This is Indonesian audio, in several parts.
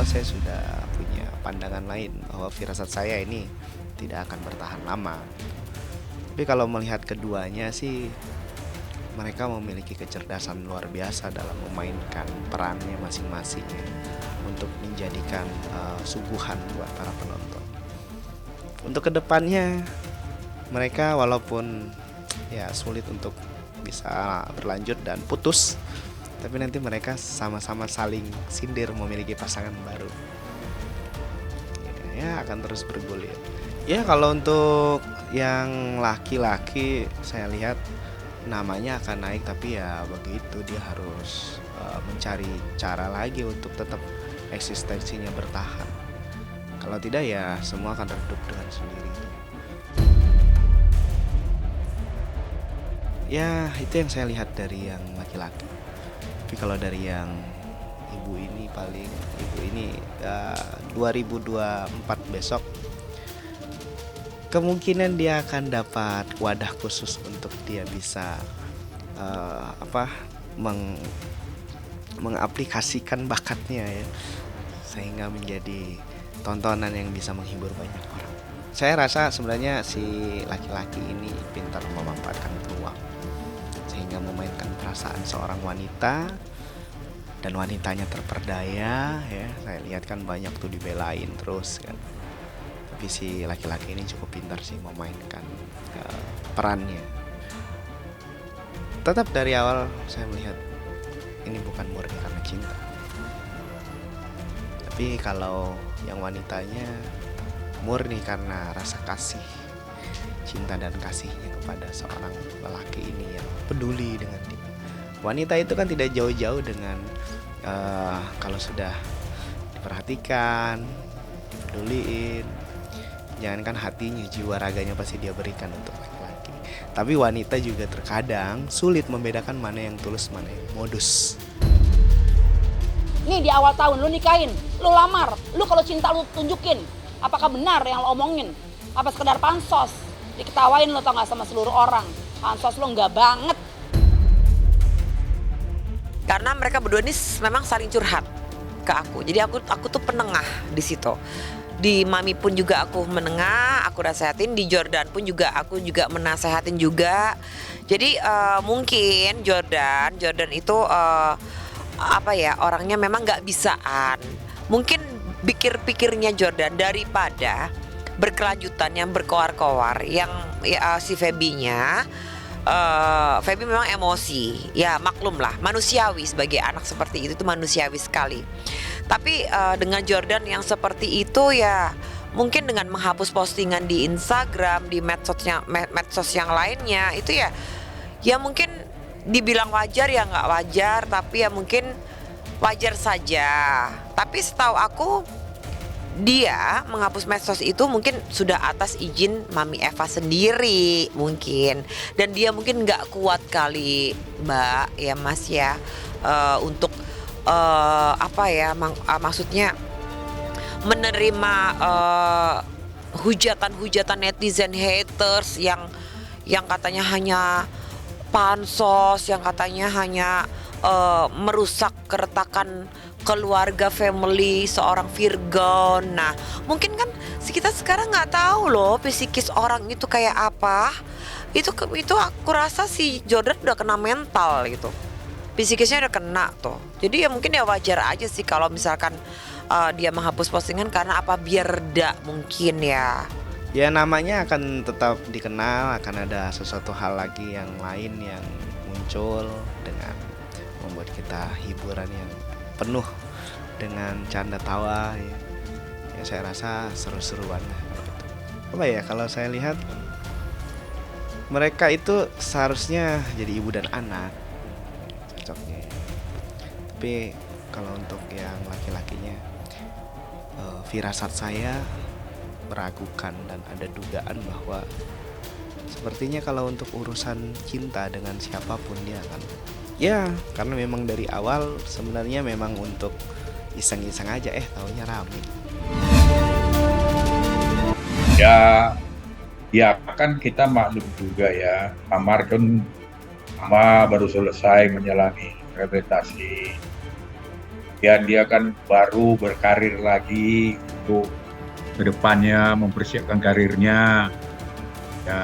awal saya sudah punya pandangan lain bahwa firasat saya ini tidak akan bertahan lama. Tapi kalau melihat keduanya sih, mereka memiliki kecerdasan luar biasa dalam memainkan perannya masing-masing ya, untuk menjadikan suguhan buat para penonton. Untuk kedepannya mereka walaupun ya sulit untuk bisa berlanjut dan putus, tapi nanti mereka sama-sama saling sindir memiliki pasangan baru. Ya akan terus bergulir. Ya kalau untuk yang laki-laki saya lihat namanya akan naik, tapi ya begitu dia harus mencari cara lagi untuk tetap eksistensinya bertahan. Kalau tidak ya semua akan redup dengan sendirinya. Ya itu yang saya lihat dari yang laki-laki. Tapi kalau dari yang ibu ini, paling ibu ini 2024 besok kemungkinan dia akan dapat wadah khusus untuk dia bisa mengaplikasikan bakatnya ya, sehingga menjadi tontonan yang bisa menghibur banyak orang. Saya rasa sebenarnya si laki-laki ini pintar memanfaatkan peluang sehingga memainkan perasaan seorang wanita dan wanitanya terperdaya ya. Saya lihat kan banyak tuh dibelain terus kan. Tapi si laki-laki ini cukup pintar sih memainkan perannya. Tetap dari awal saya melihat ini bukan murni karena cinta. Tapi kalau yang wanitanya murni karena rasa kasih, cinta dan kasihnya kepada seorang lelaki ini yang peduli dengan dia. Wanita itu kan tidak jauh-jauh dengan kalau sudah diperhatikan, dipeduliin, jangankan hatinya, jiwa raganya pasti dia berikan untuk laki-laki. Tapi wanita juga terkadang sulit membedakan mana yang tulus, mana yang modus. Nih di awal tahun lu nikahin, lu lamar, lu kalau cinta lu tunjukin. Apakah benar yang lu omongin? Apa sekedar pansos? Diketawain lu tau gak sama seluruh orang. Pansos lu enggak banget. Karena mereka berdua ini memang saling curhat ke aku. Jadi aku tuh penengah di situ. Di Mami pun juga aku menengah, aku nasehatin. Di Jordan pun juga aku juga menasehatin juga. Jadi mungkin Jordan itu orangnya memang nggak bisaan. Mungkin pikir-pikirnya Jordan daripada berkelanjutan yang berkoar-koar yang si Feby-nya. Feby memang emosi, ya maklum lah, manusiawi sebagai anak seperti itu tuh manusiawi sekali. Tapi dengan Jordan yang seperti itu ya mungkin dengan menghapus postingan di Instagram, di medsos yang lainnya itu ya mungkin dibilang wajar ya nggak wajar, tapi ya mungkin wajar saja. Tapi setahu aku dia menghapus medsos itu mungkin sudah atas izin Mami Eva sendiri mungkin, dan dia mungkin nggak kuat kali Mbak ya Mas ya untuk maksudnya menerima hujatan-hujatan netizen haters yang katanya hanya pansos, yang katanya hanya merusak keretakan keluarga family seorang Virgon. Nah mungkin kan kita sekarang nggak tahu loh psikis orang itu kayak apa. Itu aku rasa si Jordan udah kena mental gitu, psikisnya udah kena tuh. Jadi ya mungkin ya wajar aja sih kalau misalkan dia menghapus postingan karena apa, biar reda mungkin ya. Ya namanya akan tetap dikenal, akan ada sesuatu hal lagi yang lain yang muncul dengan membuat kita hiburan yang penuh dengan canda tawa ya. Ya saya rasa seru-seruan lah. Apa ya, kalau saya lihat mereka itu seharusnya jadi ibu dan anak cocoknya. Tapi kalau untuk yang laki-lakinya firasat saya meragukan dan ada dugaan bahwa sepertinya kalau untuk urusan cinta dengan siapapun dia akan ya, karena memang dari awal sebenarnya memang untuk iseng-iseng aja, taunya rame. Ya kan kita maklum juga ya, Amar baru selesai menjalani rehabilitasi. Ya dia kan baru berkarir lagi untuk kedepannya mempersiapkan karirnya, ya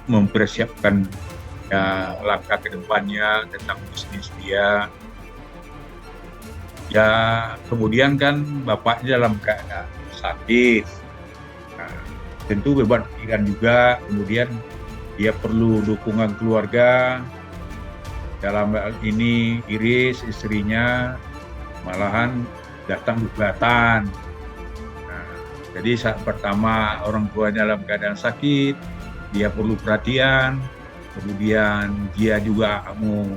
mempersiapkan ya langkah kedepannya tentang bisnis dia. Ya kemudian kan bapaknya dalam keadaan sakit, nah, tentu beban pikiran juga. Kemudian dia perlu dukungan keluarga. Dalam hal ini Iris istrinya malahan datang gugatan. Nah, jadi saat pertama orang tuanya dalam keadaan sakit, dia perlu perhatian. Kemudian dia juga mau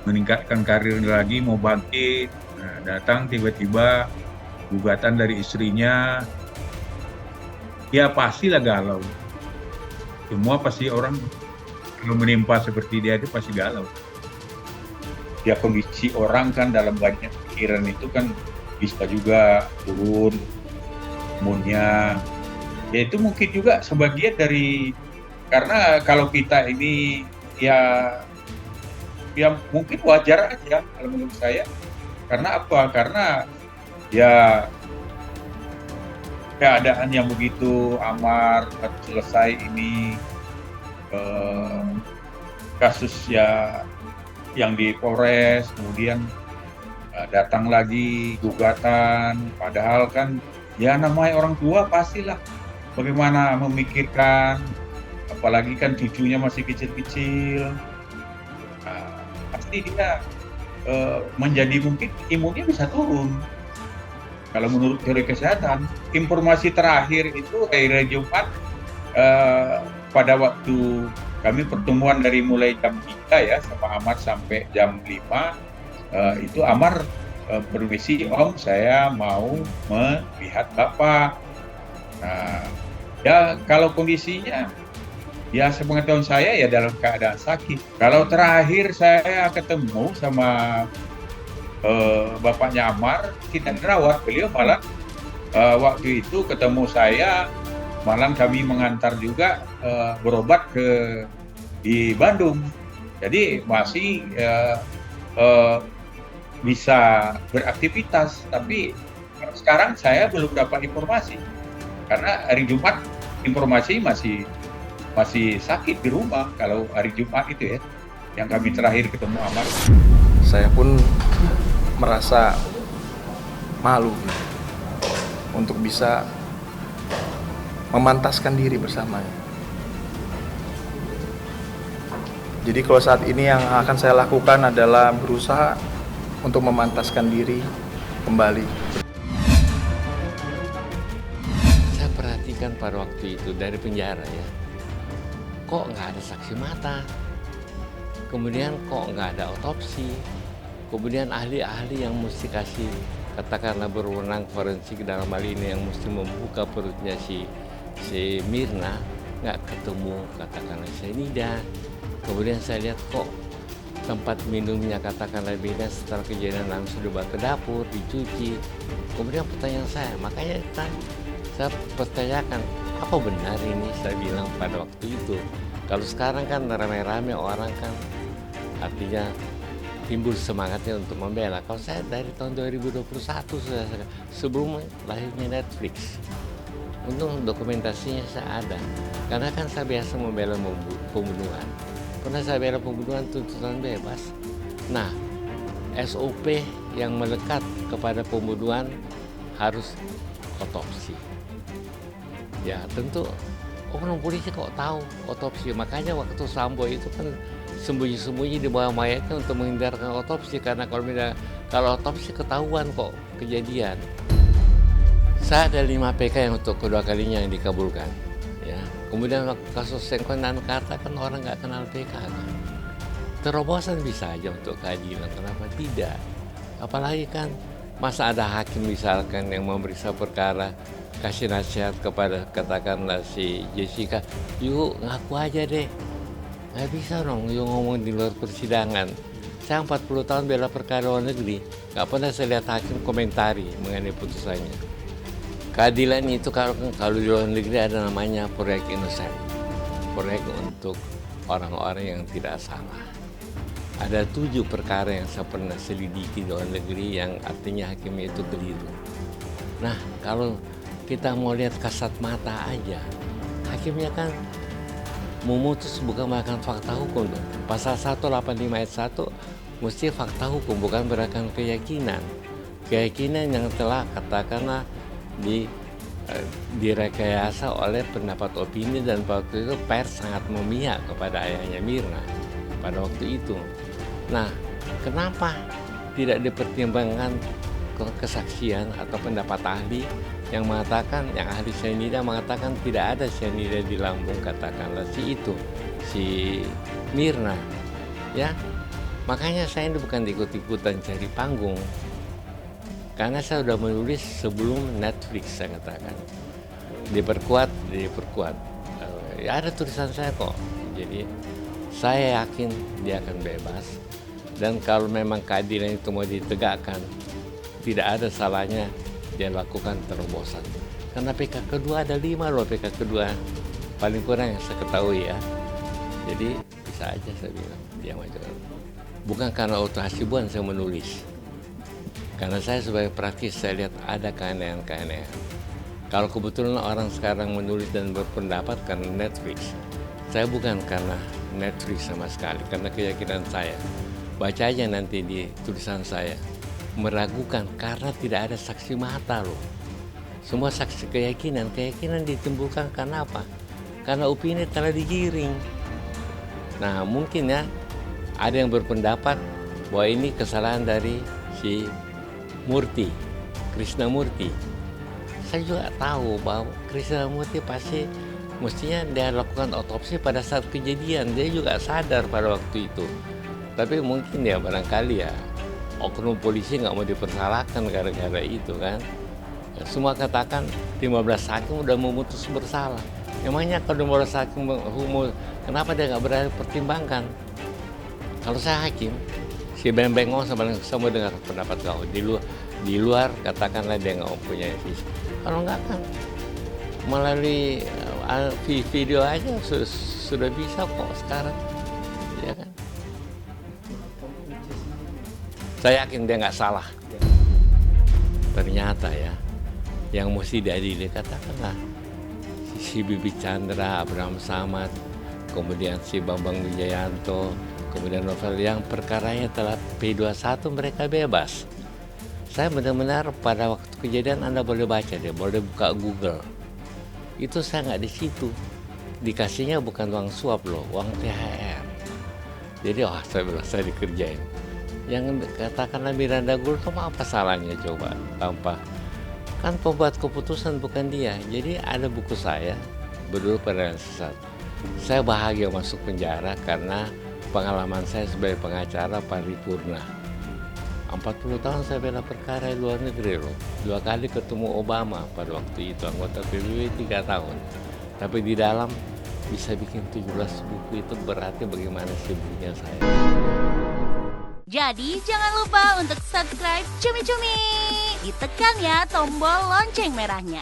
meningkatkan karir lagi, mau bangkit. Nah, datang tiba-tiba gugatan dari istrinya, ya pastilah galau. Semua pasti orang kalau menimpa seperti dia itu pasti galau. Ya kondisi orang kan dalam banyak pikiran itu kan bisa juga turun moodnya. Ya itu mungkin juga sebagian dari, karena kalau kita ini ya mungkin wajar aja kalau menurut saya. Karena apa? Karena ya keadaan yang begitu amar, selesai ini kasus ya yang di Polres, kemudian datang lagi gugatan, padahal kan ya namanya orang tua pastilah bagaimana memikirkan, apalagi kan cucunya masih kecil-kecil, pasti dia menjadi mungkin imunnya bisa turun. Kalau menurut teori kesehatan, informasi terakhir itu hari Jumat pada waktu kami pertemuan dari mulai jam 3 ya sama Amar sampai jam 5, itu Amar permisi Om, saya mau melihat Bapak. Nah, ya kalau kondisinya ya sepengetahuan saya ya dalam keadaan sakit. Kalau terakhir saya ketemu sama bapaknya Amar, kita dirawat, beliau malah waktu itu ketemu saya, malam kami mengantar juga berobat di Bandung. Jadi masih bisa beraktivitas, tapi sekarang saya belum dapat informasi karena hari Jumat informasi masih sakit di rumah. Kalau hari Jumat itu ya yang kami terakhir ketemu Amar. Saya pun merasa malu untuk bisa memantaskan diri bersamanya. Jadi kalau saat ini yang akan saya lakukan adalah berusaha untuk memantaskan diri kembali. Saya perhatikan pada waktu itu dari penjara ya, kok nggak ada saksi mata, kemudian kok nggak ada otopsi, kemudian ahli-ahli yang mesti kasih katakanlah berwenang forensik dalam hal ini yang mesti membuka perutnya si Mirna nggak ketemu katakanlah cyanida. Kemudian saya lihat kok tempat minumnya katakanlah beda setelah kejadian langsung dibawa ke dapur, dicuci. Kemudian pertanyaan saya, makanya kan saya pertanyakan, apa benar ini saya bilang pada waktu itu. Kalau sekarang kan rame-rame orang kan artinya timbul semangatnya untuk membela. Kalau saya dari tahun 2021 sudah sebelum lahirnya Netflix. Untung dokumentasinya saya ada. Karena kan saya biasa membela pembunuhan. Pernah saya bela pembunuhan tuntutan bebas. Nah, SOP yang melekat kepada pembunuhan harus otopsi. Ya tentu oknum polisi kok tahu otopsi. Makanya waktu Sambo itu kan sembunyi-sembunyi di bawah mayatnya untuk menghindarkan otopsi. Karena kalau otopsi ketahuan kok kejadian. Saya ada 5 PK yang untuk kedua kalinya yang dikabulkan. Ya. Kemudian kasus Sengkon dan Karta kan orang nggak kenal PK kan. Terobosan bisa aja untuk keadilan, kenapa tidak? Apalagi kan masa ada hakim misalkan yang memeriksa perkara kasih nasihat kepada katakanlah si Jessica, yuk ngaku aja deh. Nggak bisa dong yuk ngomong di luar persidangan. Saya 40 tahun bela perkara luar negeri, nggak pernah saya lihat hakim komentari mengenai putusannya. Keadilan itu kalau di luar negeri ada namanya proyek innocent, proyek untuk orang-orang yang tidak salah. ada 7 perkara yang saya pernah selidiki di luar negeri yang artinya hakimnya itu keliru. Nah, kalau kita mau lihat kasat mata aja, hakimnya kan memutus bukan berdasarkan fakta hukum. Pasal 185 ayat 1 mesti fakta hukum, bukan berdasarkan keyakinan. Keyakinan yang telah katakanlah direkayasa oleh pendapat opini, dan waktu itu pers sangat memihak kepada ayahnya Mirna pada waktu itu. Nah, kenapa tidak dipertimbangkan kesaksian atau pendapat ahli yang mengatakan, yang ahli cyanida mengatakan tidak ada cyanida di lambung, katakanlah si Mirna, ya. Makanya saya ini bukan ikut-ikutan cari panggung, karena saya sudah menulis sebelum Netflix, saya katakan diperkuat. Ya, ada tulisan saya kok, jadi saya yakin dia akan bebas. Dan kalau memang keadilan itu mau ditegakkan, tidak ada salahnya dia lakukan terobosan. Karena PK kedua ada 5 loh, PK kedua paling kurang yang saya ketahui ya. Jadi bisa aja saya bilang dia maju. Bukan karena Otto Hasibuan saya menulis. Karena saya sebagai praktis saya lihat ada keanehan-keanehan. Kalau kebetulan orang sekarang menulis dan berpendapat karena Netflix, saya bukan karena Netflix sama sekali, karena keyakinan saya. Baca aja nanti di tulisan saya, meragukan karena tidak ada saksi mata loh. Semua saksi keyakinan ditimbulkan karena apa? Karena opini telah digiring. Nah, mungkin ya ada yang berpendapat bahwa ini kesalahan dari si Murti, Krishnamurti. Saya juga tahu bahwa Krishnamurti pasti mestinya dia lakukan otopsi pada saat kejadian. Dia juga sadar pada waktu itu. Tapi mungkin ya barangkali ya oknum polisi nggak mau dipersalahkan gara-gara itu kan. Semua katakan 15 hakim udah memutus bersalah. Emangnya kalau 15 hakim kenapa dia nggak berani pertimbangkan? Kalau saya hakim, si Beng-Bengong sama dengar pendapat kau. Di luar katakanlah dia nggak mempunyai visi. Kalau nggak kan melalui video aja sudah bisa kok sekarang, ya kan? Saya yakin dia nggak salah. Ternyata ya, yang mesti diadili katakanlah si Bibi Chandra, Abraham Samad, kemudian si Bambang Wijayanto, kemudian novel yang perkaranya telah P21 mereka bebas. Saya benar-benar pada waktu kejadian Anda boleh baca deh, boleh buka Google. Itu saya nggak di situ. Dikasihnya bukan uang suap loh, uang THR. Jadi saya bilang saya dikerjain. Yang katakanlah Miranda Gultom apa salahnya coba tanpa kan pembuat keputusan bukan dia. Jadi ada buku saya Berdua Peradilan Sesat. Saya bahagia masuk penjara karena pengalaman saya sebagai pengacara paripurna. 40 tahun saya bela perkara di luar negeri loh. 2 kali ketemu Obama pada waktu itu, anggota PBB 3 tahun. Tapi di dalam bisa bikin 17 buku itu berarti bagaimana sibuknya saya. Jadi jangan lupa untuk subscribe Cumi Cumi. Ditekan ya tombol lonceng merahnya.